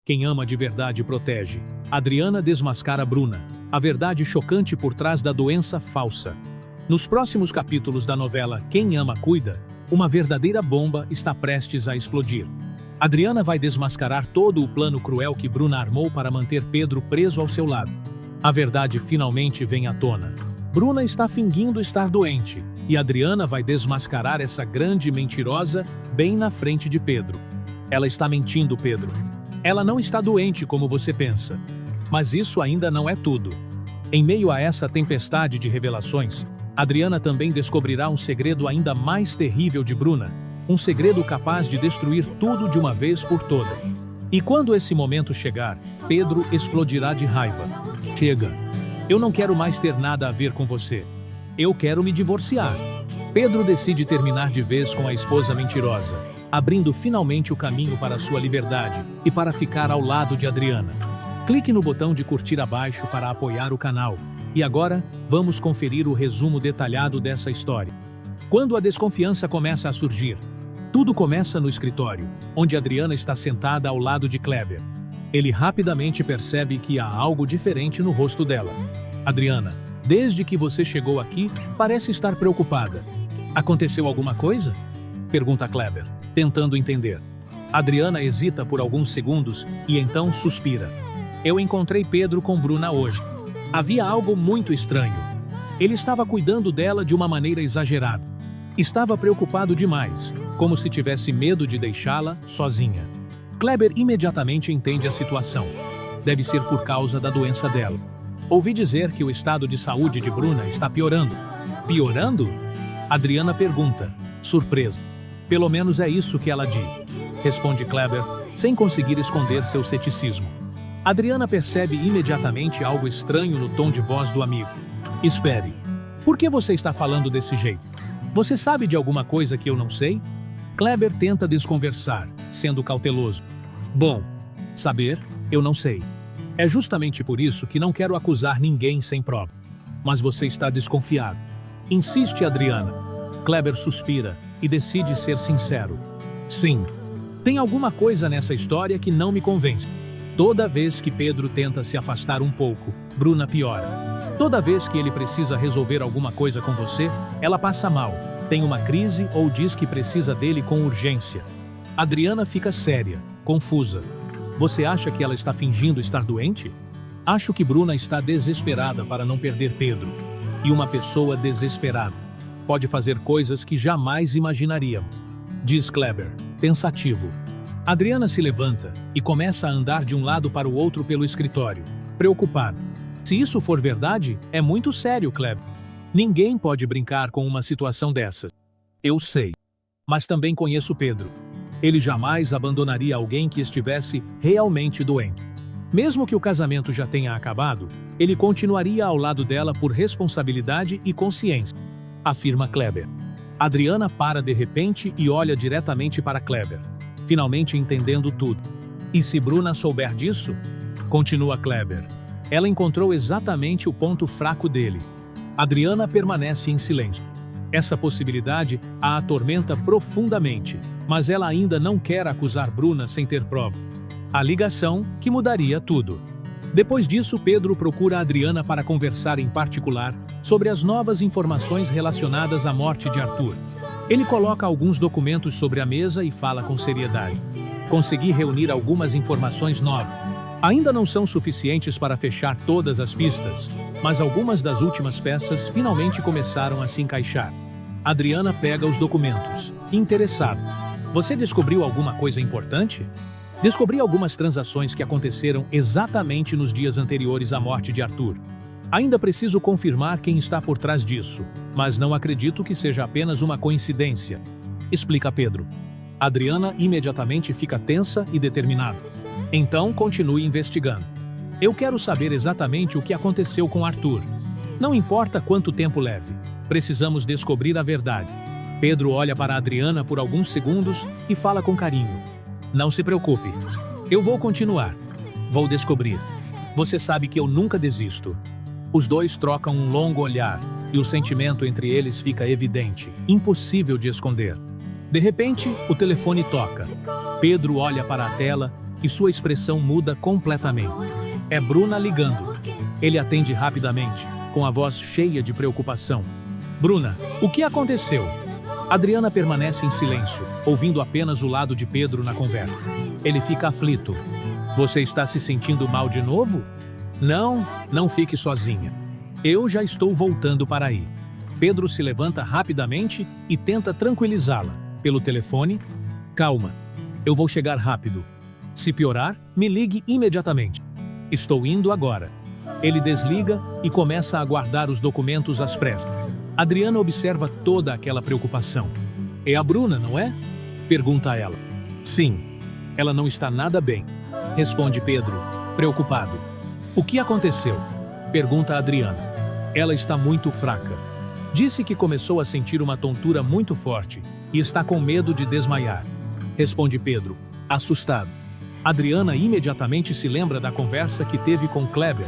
Quem ama de verdade protege. Adriana desmascara Bruna, a verdade chocante por trás da doença falsa. Nos próximos capítulos da novela Quem Ama Cuida, uma verdadeira bomba está prestes a explodir. Adriana vai desmascarar todo o plano cruel que Bruna armou para manter Pedro preso ao seu lado. A verdade finalmente vem à tona. Bruna está fingindo estar doente, e Adriana vai desmascarar essa grande mentirosa bem na frente de Pedro. Ela está mentindo, Pedro. Ela não está doente como você pensa. Mas isso ainda não é tudo. Em meio a essa tempestade de revelações, Adriana também descobrirá um segredo ainda mais terrível de Bruna, um segredo capaz de destruir tudo de uma vez por todas. E quando esse momento chegar, Pedro explodirá de raiva. Chega. Eu não quero mais ter nada a ver com você. Eu quero me divorciar. Pedro decide terminar de vez com a esposa mentirosa, abrindo finalmente o caminho para sua liberdade e para ficar ao lado de Adriana. Clique no botão de curtir abaixo para apoiar o canal. E agora, vamos conferir o resumo detalhado dessa história. Quando a desconfiança começa a surgir, tudo começa no escritório, onde Adriana está sentada ao lado de Kleber. Ele rapidamente percebe que há algo diferente no rosto dela. Adriana, desde que você chegou aqui, parece estar preocupada. Aconteceu alguma coisa? Pergunta Kleber, tentando entender. Adriana hesita por alguns segundos e então suspira. Eu encontrei Pedro com Bruna hoje. Havia algo muito estranho. Ele estava cuidando dela de uma maneira exagerada. Estava preocupado demais, como se tivesse medo de deixá-la sozinha. Kleber imediatamente entende a situação. Deve ser por causa da doença dela. Ouvi dizer que o estado de saúde de Bruna está piorando. Piorando? Adriana pergunta, surpresa. Pelo menos é isso que ela diz, responde Kleber, sem conseguir esconder seu ceticismo. Adriana percebe imediatamente algo estranho no tom de voz do amigo. Espere. Por que você está falando desse jeito? Você sabe de alguma coisa que eu não sei? Kleber tenta desconversar, sendo cauteloso. Bom, saber, eu não sei. É justamente por isso que não quero acusar ninguém sem prova. Mas você está desconfiado. Insiste Adriana. Kleber suspira e decide ser sincero. Sim, tem alguma coisa nessa história que não me convence. Toda vez que Pedro tenta se afastar um pouco, Bruna piora. Toda vez que ele precisa resolver alguma coisa com você, ela passa mal, tem uma crise ou diz que precisa dele com urgência. Adriana fica séria, confusa. Você acha que ela está fingindo estar doente? Acho que Bruna está desesperada para não perder Pedro. E uma pessoa desesperada pode fazer coisas que jamais imaginaríamos, diz Kleber, pensativo. Adriana se levanta e começa a andar de um lado para o outro pelo escritório, preocupada. Se isso for verdade, é muito sério, Kleber. Ninguém pode brincar com uma situação dessas. Eu sei. Mas também conheço Pedro. Ele jamais abandonaria alguém que estivesse realmente doente. Mesmo que o casamento já tenha acabado, ele continuaria ao lado dela por responsabilidade e consciência, afirma Kleber. Adriana para de repente e olha diretamente para Kleber, finalmente entendendo tudo. E se Bruna souber disso? Continua Kleber. Ela encontrou exatamente o ponto fraco dele. Adriana permanece em silêncio. Essa possibilidade a atormenta profundamente, mas ela ainda não quer acusar Bruna sem ter prova. A ligação que mudaria tudo. Depois disso, Pedro procura Adriana para conversar em particular sobre as novas informações relacionadas à morte de Arthur. Ele coloca alguns documentos sobre a mesa e fala com seriedade. Consegui reunir algumas informações novas. Ainda não são suficientes para fechar todas as pistas, mas algumas das últimas peças finalmente começaram a se encaixar. Adriana pega os documentos, interessada. Você descobriu alguma coisa importante? Descobri algumas transações que aconteceram exatamente nos dias anteriores à morte de Arthur. Ainda preciso confirmar quem está por trás disso, mas não acredito que seja apenas uma coincidência, explica Pedro. Adriana imediatamente fica tensa e determinada. Então continue investigando. Eu quero saber exatamente o que aconteceu com Arthur. Não importa quanto tempo leve, precisamos descobrir a verdade. Pedro olha para Adriana por alguns segundos e fala com carinho. Não se preocupe, eu vou continuar. Vou descobrir. Você sabe que eu nunca desisto. Os dois trocam um longo olhar, e o sentimento entre eles fica evidente, impossível de esconder. De repente, o telefone toca. Pedro olha para a tela e sua expressão muda completamente. É Bruna ligando. Ele atende rapidamente, com a voz cheia de preocupação. Bruna, o que aconteceu? Adriana permanece em silêncio, ouvindo apenas o lado de Pedro na conversa. Ele fica aflito. Você está se sentindo mal de novo? Não, não fique sozinha. Eu já estou voltando para aí. Pedro se levanta rapidamente e tenta tranquilizá-la. Pelo telefone, calma, eu vou chegar rápido. Se piorar, me ligue imediatamente. Estou indo agora. Ele desliga e começa a guardar os documentos às pressas. Adriana observa toda aquela preocupação. É a Bruna, não é? Pergunta ela. Sim. Ela não está nada bem. Responde Pedro, preocupado. O que aconteceu? Pergunta Adriana. Ela está muito fraca. Disse que começou a sentir uma tontura muito forte e está com medo de desmaiar. Responde Pedro, assustado. Adriana imediatamente se lembra da conversa que teve com Kleber.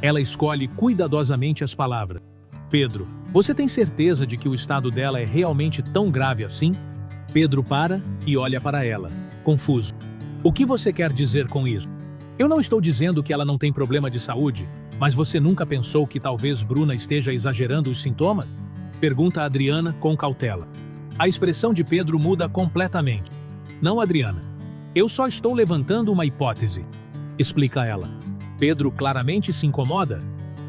Ela escolhe cuidadosamente as palavras. Pedro, você tem certeza de que o estado dela é realmente tão grave assim? Pedro para e olha para ela, confuso. O que você quer dizer com isso? Eu não estou dizendo que ela não tem problema de saúde, mas você nunca pensou que talvez Bruna esteja exagerando os sintomas? Pergunta Adriana com cautela. A expressão de Pedro muda completamente. Não, Adriana. Eu só estou levantando uma hipótese. Explica ela. Pedro claramente se incomoda.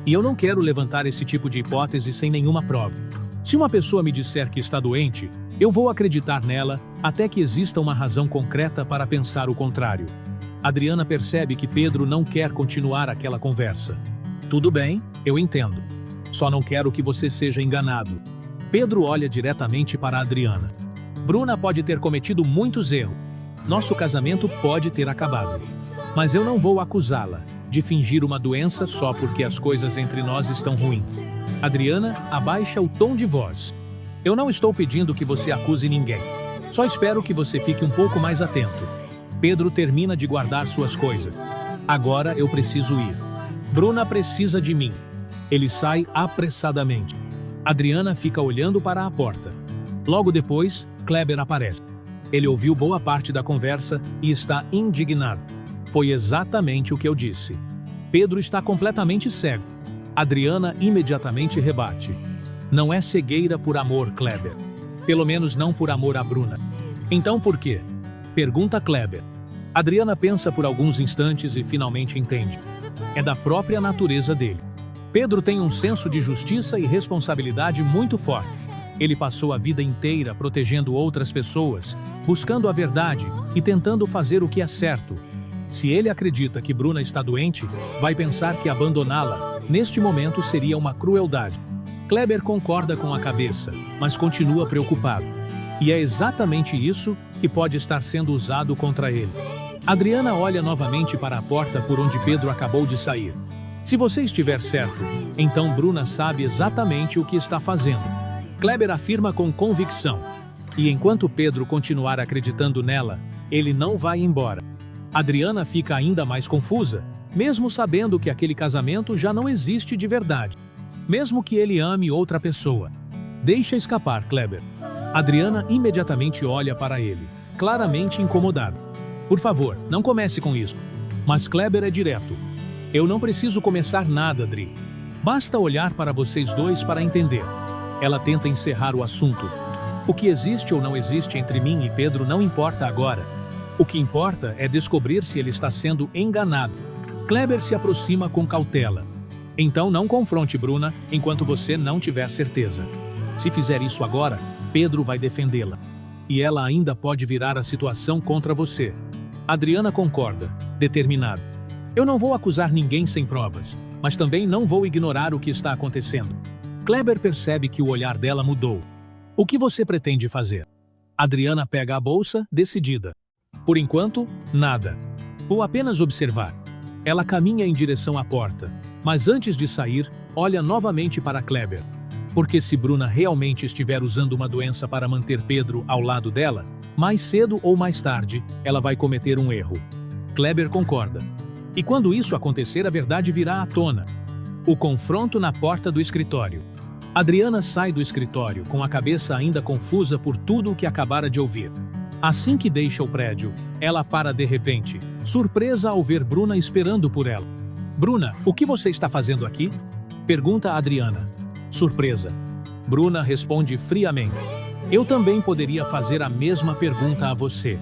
E eu não quero levantar esse tipo de hipótese sem nenhuma prova. Se uma pessoa me disser que está doente, eu vou acreditar nela até que exista uma razão concreta para pensar o contrário. Adriana percebe que Pedro não quer continuar aquela conversa. Tudo bem, eu entendo. Só não quero que você seja enganado. Pedro olha diretamente para Adriana. Bruna pode ter cometido muitos erros. Nosso casamento pode ter acabado. Mas eu não vou acusá-la de fingir uma doença só porque as coisas entre nós estão ruins. Adriana abaixa o tom de voz. Eu não estou pedindo que você acuse ninguém. Só espero que você fique um pouco mais atento. Pedro termina de guardar suas coisas. Agora eu preciso ir. Bruna precisa de mim. Ele sai apressadamente. Adriana fica olhando para a porta. Logo depois, Kleber aparece. Ele ouviu boa parte da conversa e está indignado. Foi exatamente o que eu disse. Pedro está completamente cego. Adriana imediatamente rebate. Não é cegueira por amor, Kleber. Pelo menos não por amor a Bruna. Então por quê? Pergunta Kleber. Adriana pensa por alguns instantes e finalmente entende. É da própria natureza dele. Pedro tem um senso de justiça e responsabilidade muito forte. Ele passou a vida inteira protegendo outras pessoas, buscando a verdade e tentando fazer o que é certo. Se ele acredita que Bruna está doente, vai pensar que abandoná-la, neste momento, seria uma crueldade. Kleber concorda com a cabeça, mas continua preocupado. E é exatamente isso que pode estar sendo usado contra ele. Adriana olha novamente para a porta por onde Pedro acabou de sair. Se você estiver certo, então Bruna sabe exatamente o que está fazendo. Kleber afirma com convicção. E enquanto Pedro continuar acreditando nela, ele não vai embora. Adriana fica ainda mais confusa, mesmo sabendo que aquele casamento já não existe de verdade. Mesmo que ele ame outra pessoa. Deixa escapar, Kleber. Adriana imediatamente olha para ele, claramente incomodada. Por favor, não comece com isso. Mas Kleber é direto. Eu não preciso começar nada, Adri. Basta olhar para vocês dois para entender. Ela tenta encerrar o assunto. O que existe ou não existe entre mim e Pedro não importa agora. O que importa é descobrir se ele está sendo enganado. Kleber se aproxima com cautela. Então não confronte Bruna enquanto você não tiver certeza. Se fizer isso agora, Pedro vai defendê-la. E ela ainda pode virar a situação contra você. Adriana concorda, determinada. Eu não vou acusar ninguém sem provas, mas também não vou ignorar o que está acontecendo. Kleber percebe que o olhar dela mudou. O que você pretende fazer? Adriana pega a bolsa, decidida. Por enquanto, nada. Vou apenas observar. Ela caminha em direção à porta, mas antes de sair, olha novamente para Kleber. Porque se Bruna realmente estiver usando uma doença para manter Pedro ao lado dela, mais cedo ou mais tarde, ela vai cometer um erro. Kleber concorda. E quando isso acontecer, a verdade virá à tona. O confronto na porta do escritório. Adriana sai do escritório com a cabeça ainda confusa por tudo o que acabara de ouvir. Assim que deixa o prédio, ela para de repente, surpresa ao ver Bruna esperando por ela. Bruna, o que você está fazendo aqui? Pergunta Adriana. Surpresa. Bruna responde friamente. Eu também poderia fazer a mesma pergunta a você.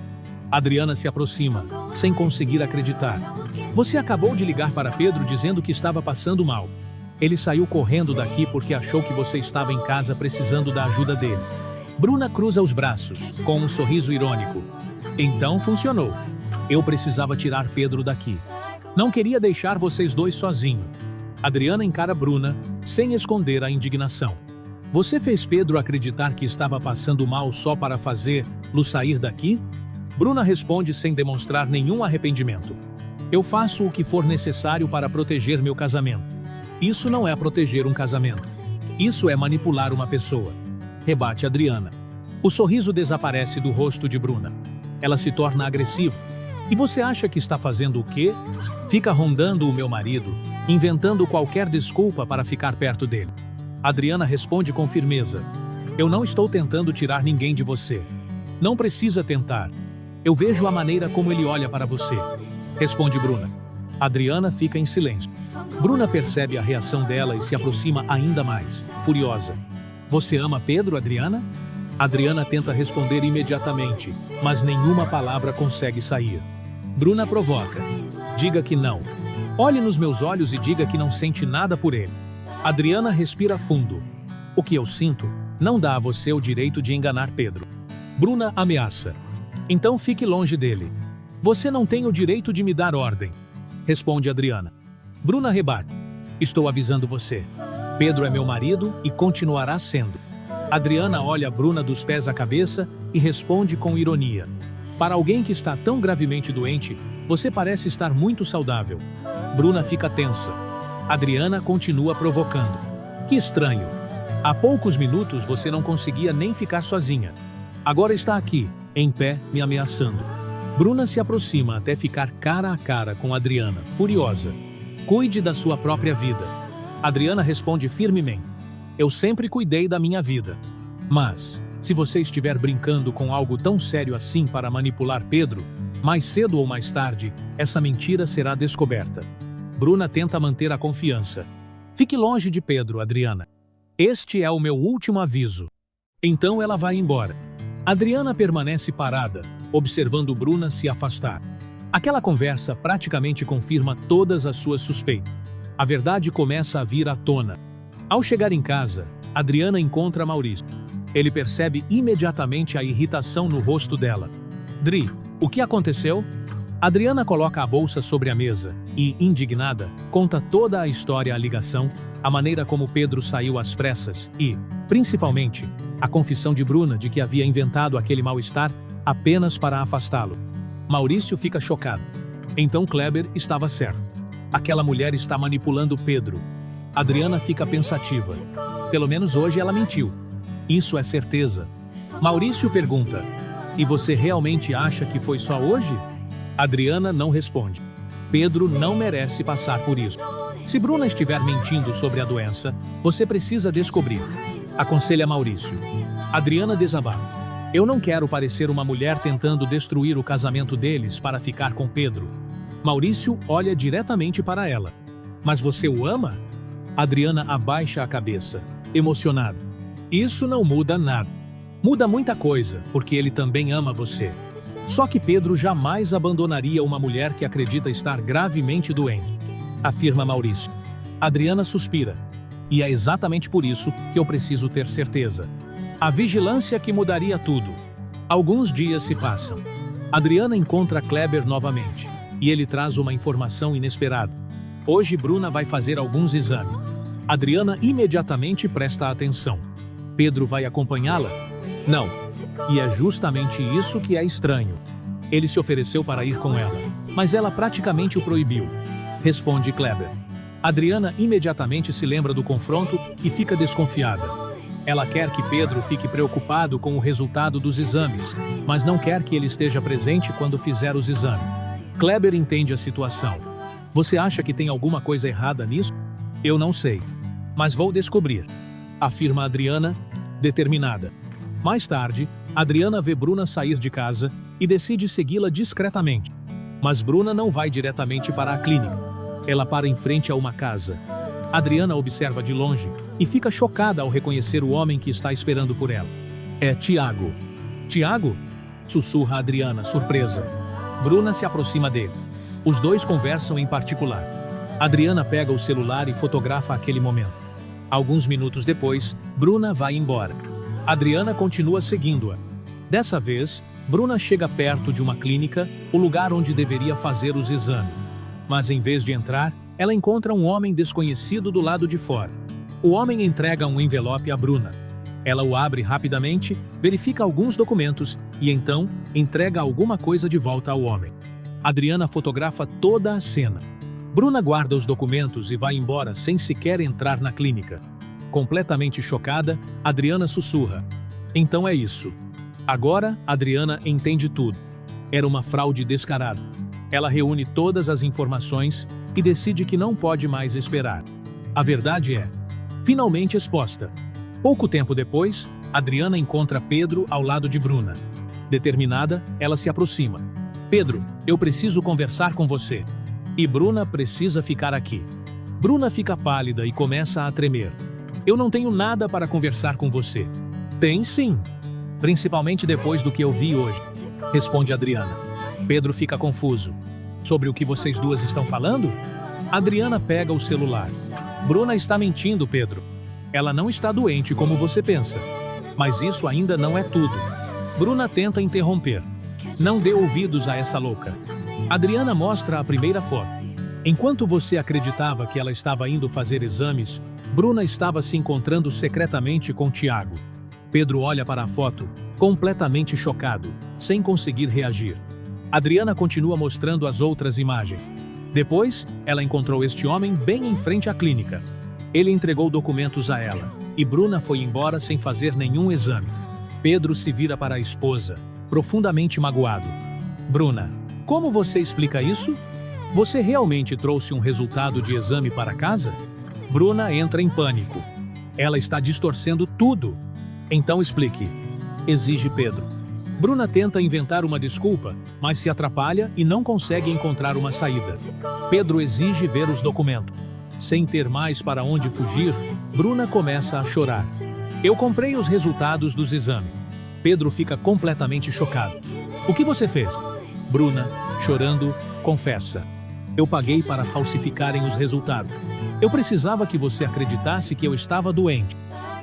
Adriana se aproxima, sem conseguir acreditar. Você acabou de ligar para Pedro dizendo que estava passando mal. Ele saiu correndo daqui porque achou que você estava em casa precisando da ajuda dele. Bruna cruza os braços, com um sorriso irônico. Então funcionou. Eu precisava tirar Pedro daqui. Não queria deixar vocês dois sozinhos. Adriana encara Bruna, sem esconder a indignação. Você fez Pedro acreditar que estava passando mal só para fazê-lo sair daqui? Bruna responde sem demonstrar nenhum arrependimento. Eu faço o que for necessário para proteger meu casamento. Isso não é proteger um casamento. Isso é manipular uma pessoa. Rebate Adriana. O sorriso desaparece do rosto de Bruna. Ela se torna agressiva. E você acha que está fazendo o quê? Fica rondando o meu marido, inventando qualquer desculpa para ficar perto dele. Adriana responde com firmeza. Eu não estou tentando tirar ninguém de você. Não precisa tentar. Eu vejo a maneira como ele olha para você. Responde Bruna. Adriana fica em silêncio. Bruna percebe a reação dela e se aproxima ainda mais, furiosa. Você ama Pedro, Adriana? Adriana tenta responder imediatamente, mas nenhuma palavra consegue sair. Bruna provoca. Diga que não. Olhe nos meus olhos e diga que não sente nada por ele. Adriana respira fundo. O que eu sinto não dá a você o direito de enganar Pedro. Bruna ameaça. Então fique longe dele. Você não tem o direito de me dar ordem. Responde Adriana. Bruna rebate. Estou avisando você. Pedro é meu marido e continuará sendo. Adriana olha Bruna dos pés à cabeça e responde com ironia. Para alguém que está tão gravemente doente, você parece estar muito saudável. Bruna fica tensa. Adriana continua provocando. Que estranho. Há poucos minutos você não conseguia nem ficar sozinha. Agora está aqui, em pé, me ameaçando. Bruna se aproxima até ficar cara a cara com Adriana, furiosa. Cuide da sua própria vida. Adriana responde firmemente. Eu sempre cuidei da minha vida. Mas, se você estiver brincando com algo tão sério assim para manipular Pedro, mais cedo ou mais tarde, essa mentira será descoberta. Bruna tenta manter a confiança. Fique longe de Pedro, Adriana. Este é o meu último aviso. Então ela vai embora. Adriana permanece parada, observando Bruna se afastar. Aquela conversa praticamente confirma todas as suas suspeitas. A verdade começa a vir à tona. Ao chegar em casa, Adriana encontra Maurício. Ele percebe imediatamente a irritação no rosto dela. Dri, o que aconteceu? Adriana coloca a bolsa sobre a mesa e, indignada, conta toda a história, a ligação, a maneira como Pedro saiu às pressas e, principalmente, a confissão de Bruna de que havia inventado aquele mal-estar apenas para afastá-lo. Maurício fica chocado. Então Kleber estava certo. Aquela mulher está manipulando Pedro. Adriana fica pensativa. Pelo menos hoje ela mentiu. Isso é certeza. Maurício pergunta: e você realmente acha que foi só hoje? Adriana não responde. Pedro não merece passar por isso. Se Bruna estiver mentindo sobre a doença, você precisa descobrir. Aconselha Maurício. Adriana desabafa. Eu não quero parecer uma mulher tentando destruir o casamento deles para ficar com Pedro. Maurício olha diretamente para ela. Mas você o ama? Adriana abaixa a cabeça, emocionada. Isso não muda nada. Muda muita coisa, porque ele também ama você. Só que Pedro jamais abandonaria uma mulher que acredita estar gravemente doente, afirma Maurício. Adriana suspira. E é exatamente por isso que eu preciso ter certeza. A vigilância que mudaria tudo. Alguns dias se passam. Adriana encontra Kleber novamente, e ele traz uma informação inesperada. Hoje Bruna vai fazer alguns exames. Adriana imediatamente presta atenção. Pedro vai acompanhá-la? Não. E é justamente isso que é estranho. Ele se ofereceu para ir com ela, mas ela praticamente o proibiu. Responde Kleber. Adriana imediatamente se lembra do confronto e fica desconfiada. Ela quer que Pedro fique preocupado com o resultado dos exames, mas não quer que ele esteja presente quando fizer os exames. Kleber entende a situação. Você acha que tem alguma coisa errada nisso? Eu não sei. Mas vou descobrir, afirma Adriana, determinada. Mais tarde, Adriana vê Bruna sair de casa e decide segui-la discretamente. Mas Bruna não vai diretamente para a clínica. Ela para em frente a uma casa. Adriana observa de longe e fica chocada ao reconhecer o homem que está esperando por ela. É Tiago. Tiago? Sussurra Adriana, surpresa. Bruna se aproxima dele. Os dois conversam em particular. Adriana pega o celular e fotografa aquele momento. Alguns minutos depois, Bruna vai embora. Adriana continua seguindo-a. Dessa vez, Bruna chega perto de uma clínica, o lugar onde deveria fazer os exames. Mas em vez de entrar, ela encontra um homem desconhecido do lado de fora. O homem entrega um envelope a Bruna. Ela o abre rapidamente, verifica alguns documentos e então entrega alguma coisa de volta ao homem. Adriana fotografa toda a cena. Bruna guarda os documentos e vai embora sem sequer entrar na clínica. Completamente chocada, Adriana sussurra. Então é isso. Agora, Adriana entende tudo. Era uma fraude descarada. Ela reúne todas as informações e decide que não pode mais esperar. A verdade é, finalmente exposta. Pouco tempo depois, Adriana encontra Pedro ao lado de Bruna. Determinada, ela se aproxima. Pedro, eu preciso conversar com você. E Bruna precisa ficar aqui. Bruna fica pálida e começa a tremer. Eu não tenho nada para conversar com você. Tem sim. Principalmente depois do que eu vi hoje, responde Adriana. Pedro fica confuso. Sobre o que vocês duas estão falando? Adriana pega o celular. Bruna está mentindo, Pedro. Ela não está doente como você pensa. Mas isso ainda não é tudo. Bruna tenta interromper. Não dê ouvidos a essa louca. Adriana mostra a primeira foto. Enquanto você acreditava que ela estava indo fazer exames, Bruna estava se encontrando secretamente com Tiago. Pedro olha para a foto, completamente chocado, sem conseguir reagir. Adriana continua mostrando as outras imagens. Depois, ela encontrou este homem bem em frente à clínica. Ele entregou documentos a ela, e Bruna foi embora sem fazer nenhum exame. Pedro se vira para a esposa, profundamente magoado. Bruna, como você explica isso? Você realmente trouxe um resultado de exame para casa? Bruna entra em pânico. Ela está distorcendo tudo. Então explique, exige Pedro. Bruna tenta inventar uma desculpa, mas se atrapalha e não consegue encontrar uma saída. Pedro exige ver os documentos. Sem ter mais para onde fugir, Bruna começa a chorar. Eu comprei os resultados dos exames. Pedro fica completamente chocado. O que você fez? Bruna, chorando, confessa. Eu paguei para falsificarem os resultados. Eu precisava que você acreditasse que eu estava doente.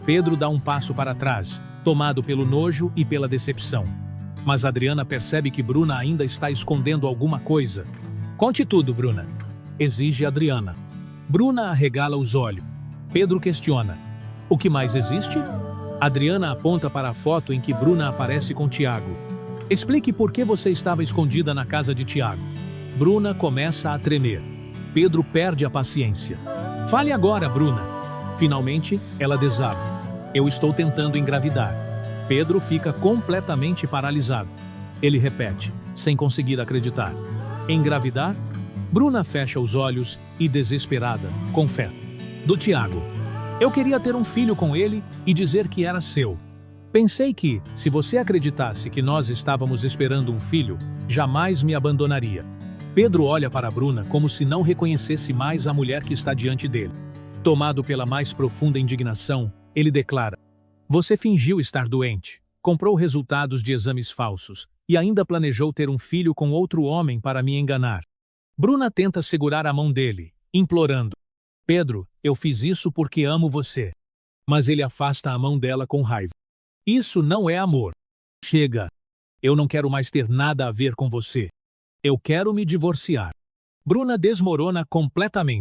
Pedro dá um passo para trás, tomado pelo nojo e pela decepção. Mas Adriana percebe que Bruna ainda está escondendo alguma coisa. Conte tudo, Bruna, exige Adriana. Bruna arregala os olhos. Pedro questiona. O que mais existe? Adriana aponta para a foto em que Bruna aparece com Tiago. Explique por que você estava escondida na casa de Tiago. Bruna começa a tremer. Pedro perde a paciência. Fale agora, Bruna. Finalmente, ela desaba. Eu estou tentando engravidar. Pedro fica completamente paralisado. Ele repete, sem conseguir acreditar. Engravidar? Bruna fecha os olhos e, desesperada, confessa. Do Tiago. Eu queria ter um filho com ele e dizer que era seu. Pensei que, se você acreditasse que nós estávamos esperando um filho, jamais me abandonaria. Pedro olha para Bruna como se não reconhecesse mais a mulher que está diante dele. Tomado pela mais profunda indignação, ele declara: Você fingiu estar doente, comprou resultados de exames falsos e ainda planejou ter um filho com outro homem para me enganar. Bruna tenta segurar a mão dele, implorando: Pedro, eu fiz isso porque amo você. Mas ele afasta a mão dela com raiva. Isso não é amor. Chega. Eu não quero mais ter nada a ver com você. Eu quero me divorciar. Bruna desmorona completamente.